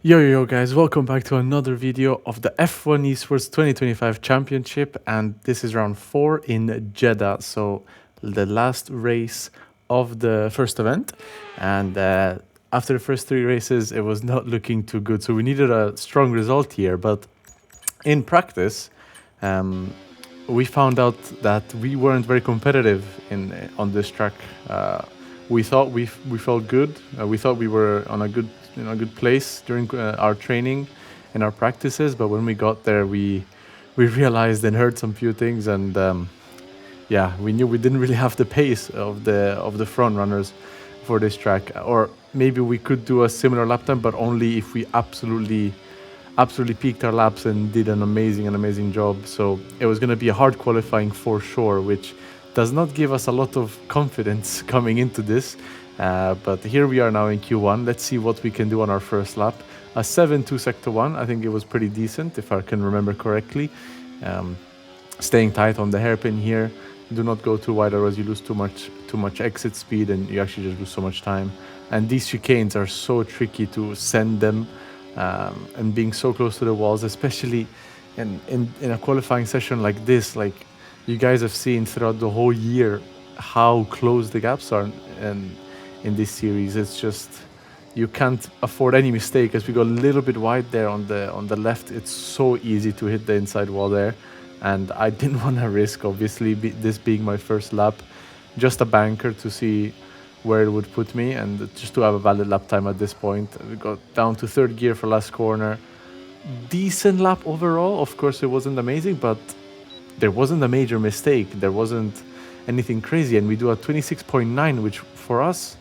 Yo guys, welcome back to another video of the F1 Esports 2025 Championship, and this is round 4 in Jeddah, so the last race of the first event. And after the first 3 races it was not looking too good, so we needed a strong result here. But in practice, um, we found out that we weren't very competitive in on this track. We thought we felt good. We thought we were on a good place during our training and our practices. But when we got there, we realized and heard some few things, and yeah, we knew we didn't really have the pace of the front runners for this track. Or maybe we could do a similar lap time, but only if we absolutely peaked our laps and did an amazing job. So it was going to be a hard qualifying for sure, which does not give us a lot of confidence coming into this. But here we are now in Q1. Let's see what we can do on our first lap. A 7.2 sector 1, I think it was pretty decent if I can remember correctly. Staying tight on the hairpin here. Do not go too wide, otherwise you lose too much exit speed and you actually just lose so much time. And these chicanes are so tricky to send them, and being so close to the walls, especially in a qualifying session like this. Like, you guys have seen throughout the whole year how close the gaps are, and in this series it's just, you can't afford any mistake. As we go a little bit wide there on the left, it's so easy to hit the inside wall there, and I didn't want to risk, obviously, this being my first lap, just a banker to see where it would put me and just to have a valid lap time at this point. We got down to third gear for last corner. Decent lap overall. Of course, it wasn't amazing, but there wasn't a major mistake. There wasn't anything crazy, and we do a 26.9, which for us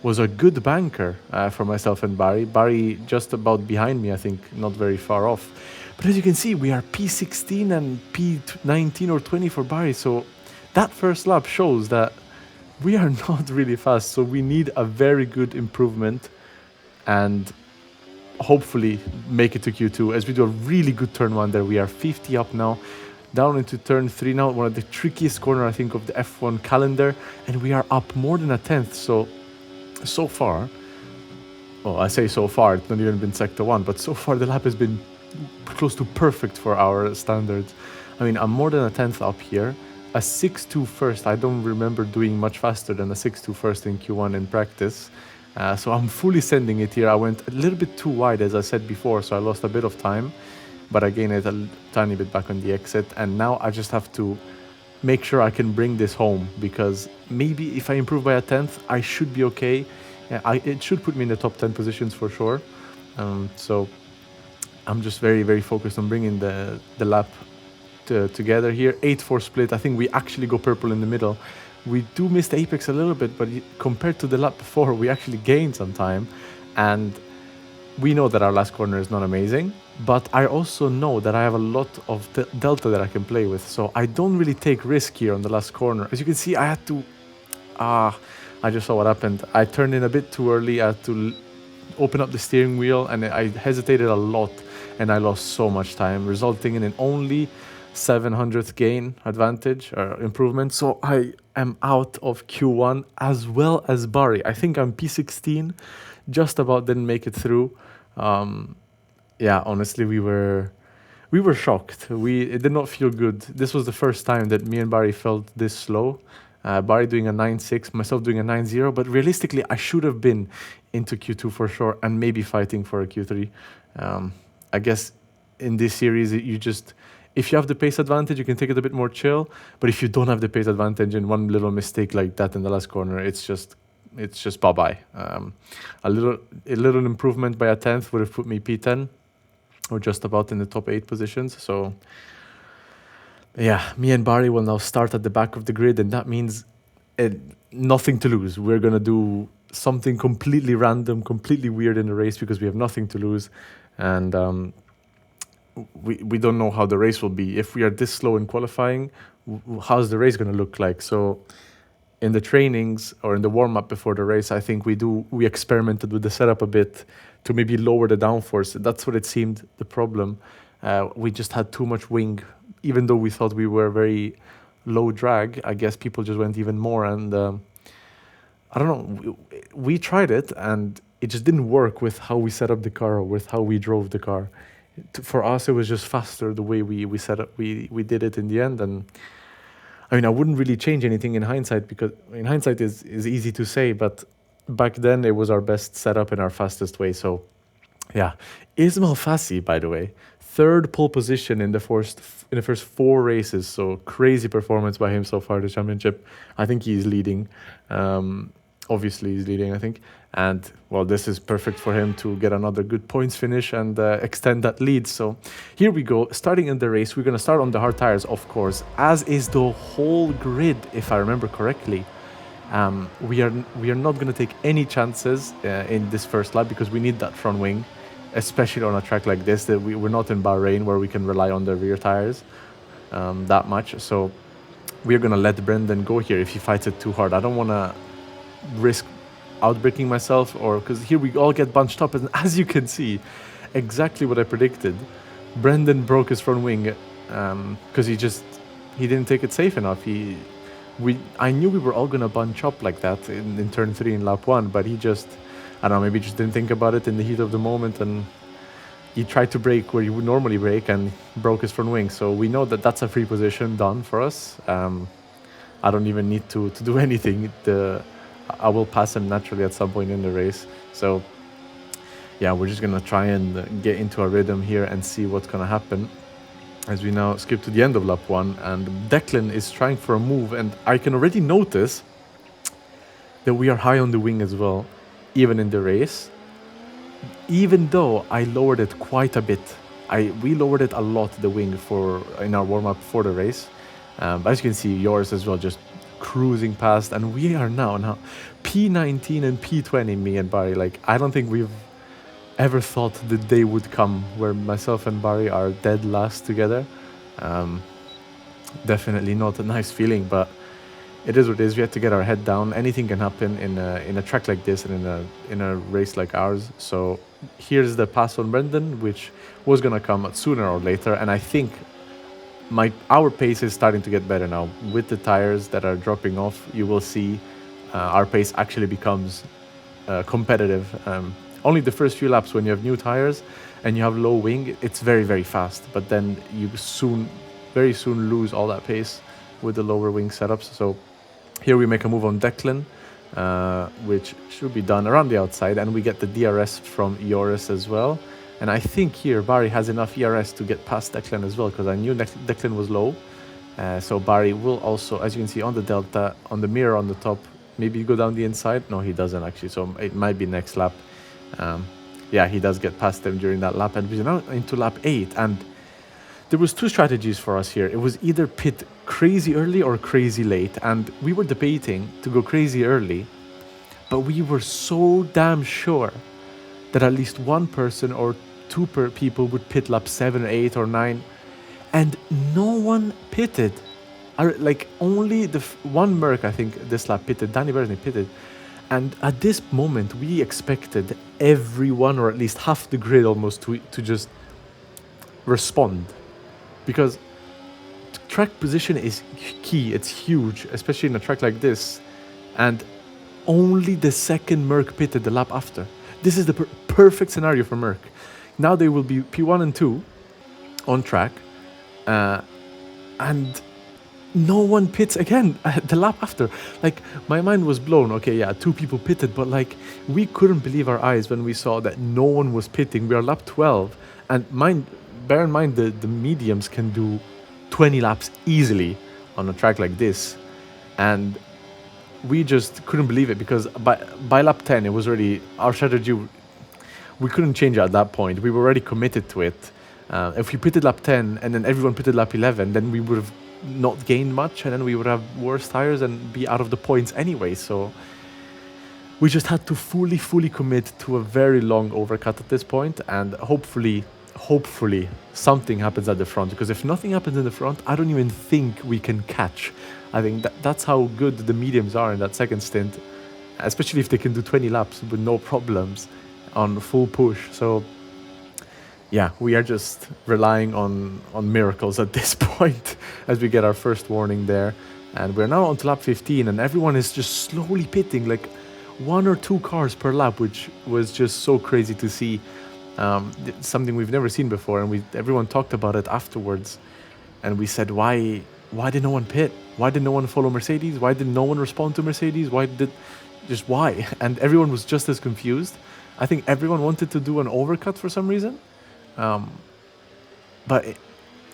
was a good banker, for myself and Barry. Barry just about behind me, I think, not very far off. But as you can see, we are P16 and P19 or 20 for Barry. So that first lap shows that we are not really fast. So we need a very good improvement and hopefully make it to Q2, as we do a really good turn 1 there. We are 50 up now, down into turn 3 now, one of the trickiest corner, I think, of the F1 calendar, and we are up more than a tenth. So far, well, I say so far, it's not even been sector 1, but so far the lap has been close to perfect for our standards. I mean, I'm more than a tenth up here. A 6.2 first, I don't remember doing much faster than a 6.2 first in Q1 in practice. So I'm fully sending it here. I went a little bit too wide, as I said before, so I lost a bit of time, but I gained it a tiny bit back on the exit. And now I just have to make sure I can bring this home, because maybe if I improve by a tenth, I should be okay. It should put me in the top 10 positions for sure. So I'm just very focused on bringing the lap together here. 8-4 split. I think we actually go purple in the middle. We do miss the apex a little bit, but compared to the lap before, we actually gained some time. And we know that our last corner is not amazing, but I also know that I have a lot of delta that I can play with. So I don't really take risk here on the last corner. As you can see, I had to... I just saw what happened. I turned in a bit too early. I had to open up the steering wheel, and I hesitated a lot, and I lost so much time, resulting in an only 700th gain advantage or improvement. So I am out of Q1 as well as Barry. I think I'm P16, just about didn't make it through. Yeah, honestly, we were shocked. It did not feel good. This was the first time that me and Barry felt this slow. Barry doing a 9.6, myself doing a 9.0, but realistically, I should have been into Q2 for sure, and maybe fighting for a Q3. I guess in this series, you just, if you have the pace advantage, you can take it a bit more chill. But if you don't have the pace advantage and one little mistake like that in the last corner, it's just bye-bye. A little improvement by a tenth would have put me P10 or just about in the top 8 positions. So yeah, me and Barry will now start at the back of the grid, and that means nothing to lose. We're gonna do something completely random, completely weird in the race, because we have nothing to lose, and we don't know how the race will be. If we are this slow in qualifying, how's the race gonna look like? So in the trainings or in the warm-up before the race, I think we experimented with the setup a bit to maybe lower the downforce. That's what it seemed the problem. We just had too much wing. Even though we thought we were very low drag, I guess people just went even more. And I don't know, we tried it, and it just didn't work with how we set up the car or with how we drove the car. For us, it was just faster the way we set up, we did it in the end. And I mean, I wouldn't really change anything in hindsight, because in hindsight is easy to say, but back then it was our best setup and our fastest way. So yeah, Ismail Fassi, by the way, third pole position in the first 4 races. So crazy performance by him so far the championship. I think he's leading. Obviously, he's leading, I think. And well, this is perfect for him to get another good points finish and extend that lead. So here we go. Starting in the race, we're going to start on the hard tires, of course, as is the whole grid, if I remember correctly. We are not going to take any chances in this first lap, because we need that front wing, especially on a track like this. That we're not in Bahrain where we can rely on the rear tires that much. So we're going to let Brendan go here if he fights it too hard. I don't want to risk outbraking myself, or because here we all get bunched up, and as you can see, exactly what I predicted. Brendan broke his front wing because he didn't take it safe enough. I knew we were all gonna bunch up like that in turn 3 in lap 1, but he just, I don't know, maybe just didn't think about it in the heat of the moment, and he tried to brake where you would normally brake and broke his front wing. So we know that that's a free position done for us. I don't even need to do anything. I will pass him naturally at some point in the race. So yeah, we're just gonna try and get into a rhythm here and see what's gonna happen as we now skip to the end of lap 1. And Declan is trying for a move, and I can already notice that we are high on the wing as well, even in the race, even though I lowered it quite a bit. We lowered it a lot, the wing, in our warm-up for the race. As you can see, yours as well, just cruising past, and we are now P19 and P20, me and Barry. Like, I don't think we've ever thought the day would come where myself and Barry are dead last together. Definitely not a nice feeling, but it is what it is. We have to get our head down. Anything can happen in a track like this and in a race like ours. So here's the pass on Brendan, which was gonna come sooner or later, and I think our pace is starting to get better now. With the tires that are dropping off, you will see our pace actually becomes competitive. Only the first few laps, when you have new tires and you have low wing, it's very, very fast. But then you very soon lose all that pace with the lower wing setups. So here we make a move on Declan, which should be done around the outside, and we get the DRS from Joris as well. And I think here Barry has enough ERS to get past Declan as well, because I knew Declan was low. So Barry will also, as you can see on the Delta, on the mirror on the top, maybe go down the inside. No, he doesn't actually, so it might be next lap. Yeah, he does get past them during that lap, and we're now into lap 8. And there was 2 strategies for us here. It was either pit crazy early or crazy late, and we were debating to go crazy early, but we were so damn sure that at least one person or 2 people would pit lap 7 or 8 or 9, and no one pitted. Like, only the one Merc, I think, this lap pitted. Danny Bernie pitted, and at this moment we expected everyone, or at least half the grid almost, to just respond, because track position is key. It's huge, especially in a track like this, and only the second Merc pitted the lap after. This is the perfect scenario for Merc. Now they will be P1 and 2 on track, and no one pits again the lap after. Like, my mind was blown. Okay, yeah, 2 people pitted, but like, we couldn't believe our eyes when we saw that no one was pitting. We are lap 12, and bear in mind the mediums can do 20 laps easily on a track like this, and we just couldn't believe it, because by lap 10 it was already our strategy. We couldn't change it at that point. We were already committed to it. If we pitted lap 10 and then everyone pitted lap 11, then we would have not gained much, and then we would have worse tires and be out of the points anyway. So we just had to fully commit to a very long overcut at this point, and hopefully something happens at the front, because if nothing happens in the front, I don't even think we can catch. I think that's how good the mediums are in that second stint, especially if they can do 20 laps with no problems on full push. So yeah, we are just relying on miracles at this point as we get our first warning there. And we're now on to lap 15, and everyone is just slowly pitting. Like, 1 or 2 cars per lap, which was just so crazy to see. Something we've never seen before, and everyone talked about it afterwards, and we said, why did no one pit? Why did no one follow Mercedes? Why did no one respond to Mercedes? Why? And everyone was just as confused. I think everyone wanted to do an overcut for some reason, but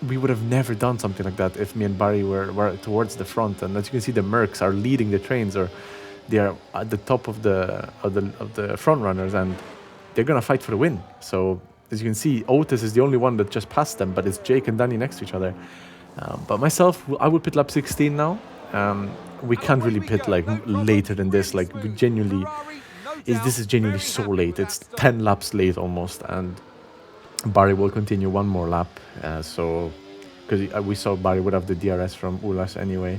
we would have never done something like that if me and Barry were towards the front. And as you can see, the Mercs are leading the trains, or they are at the top of the front runners, and they're gonna fight for the win. So as you can see, Otis is the only one that just passed them, but it's Jake and Danny next to each other. But myself, I would pit lap 16 now. We can't really pit like later than this. Like we genuinely, this is genuinely so late. It's 10 laps late almost, and Barry will continue one more lap. So because we saw Barry would have the DRS from Ulas anyway,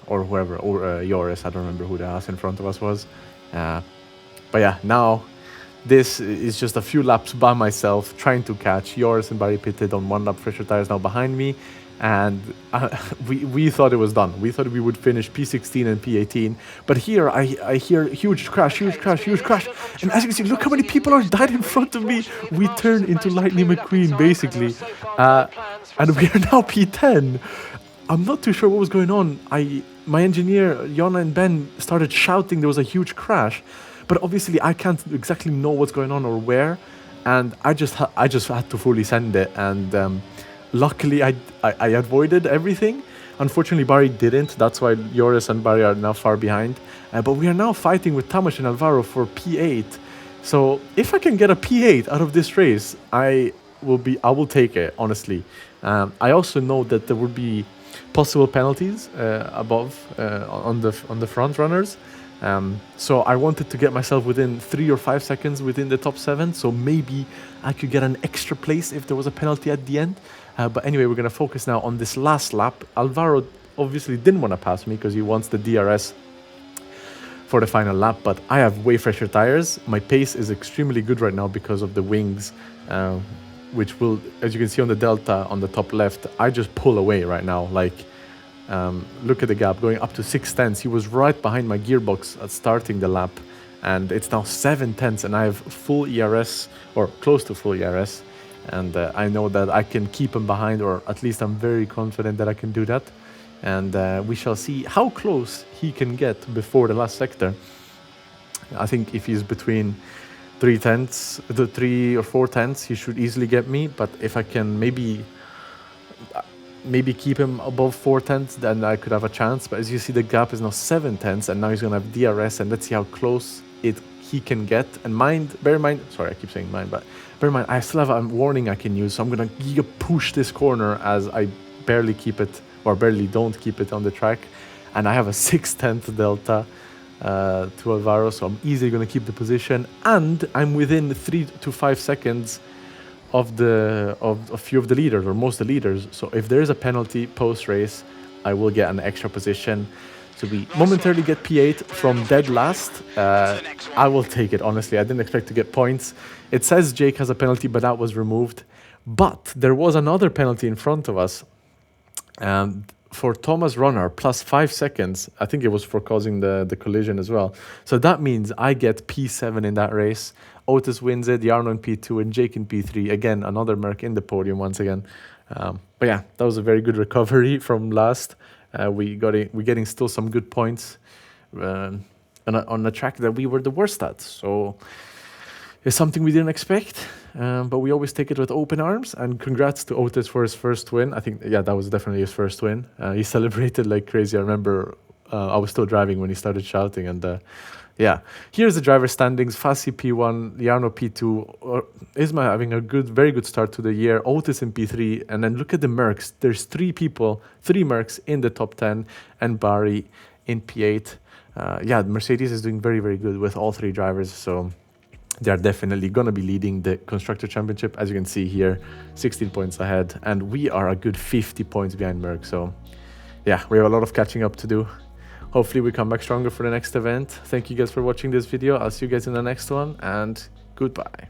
or whoever, or Joris. I don't remember who the ass in front of us was. But yeah, now this is just a few laps by myself trying to catch. Joris and Barry pitted on 1 lap, fresher tires now behind me. And we thought it was done. We thought we would finish P16 and P18. But here I hear huge crash. And as you can see, look how many people are died in front of me. We turned into Lightning McQueen, basically. And we are now P10. I'm not too sure what was going on. My engineer, Jonna and Ben, started shouting there was a huge crash. But obviously I can't exactly know what's going on or where. And I just had to fully send it. And luckily, I avoided everything. Unfortunately, Barry didn't. That's why Joris and Barry are now far behind. But we are now fighting with Tamas and Alvaro for P8. So if I can get a P8 out of this race, I will take it, honestly. I also know that there would be possible penalties above on the front runners. So I wanted to get myself within 3 or 5 seconds within the top 7. So maybe I could get an extra place if there was a penalty at the end. But anyway, we're going to focus now on this last lap. Alvaro obviously didn't want to pass me because he wants the DRS for the final lap, but I have way fresher tires. My pace is extremely good right now because of the wings, which will, as you can see on the Delta on the top left, I just pull away right now. Like, look at the gap, going up to 6 tenths. He was right behind my gearbox at starting the lap, and it's now 7 tenths, and I have full ERS, or close to full ERS. And I know that I can keep him behind, or at least I'm very confident that I can do that. And we shall see how close he can get before the last sector. I think if he's between 3 or 4 tenths, he should easily get me. But if I can maybe keep him above 4 tenths, then I could have a chance. But as you see, the gap is now 7 tenths, and now he's going to have DRS, and let's see how close he can get. And bear in mind, sorry, I keep saying mind, but bear in mind, I still have a warning I can use, so I'm going to push this corner as I barely keep it, or barely don't keep it on the track. And I have a 6/10 delta to Alvaro, so I'm easily going to keep the position. And I'm within 3 to 5 seconds of a few of the leaders, or most of the leaders. So if there is a penalty post-race, I will get an extra position. So we momentarily get P8 from dead last. I will take it, honestly. I didn't expect to get points. It says Jake has a penalty, but that was removed. But there was another penalty in front of us. And for Thomas Runner, plus 5 seconds. I think it was for causing the collision as well. So that means I get P7 in that race. Otis wins it, Jarno in P2, and Jake in P3. Again, another Merc in the podium once again. But yeah, that was a very good recovery from last. We're getting still some good points on a track that we were the worst at. So it's something we didn't expect, but we always take it with open arms. And congrats to Otis for his first win. I think, yeah, that was definitely his first win. He celebrated like crazy. I remember I was still driving when he started shouting. And yeah, here's the driver standings. Fassi P1, Jarno P2, Isma having a very good start to the year, Otis in P3, and then look at the Mercs. There's 3 Mercs in the top 10, and Barry in P8. Yeah, Mercedes is doing very good with all 3 drivers, so they're definitely going to be leading the Constructor Championship. As you can see here, 16 points ahead, and we are a good 50 points behind Merc. So yeah, we have a lot of catching up to do. Hopefully we come back stronger for the next event. Thank you guys for watching this video. I'll see you guys in the next one, and goodbye.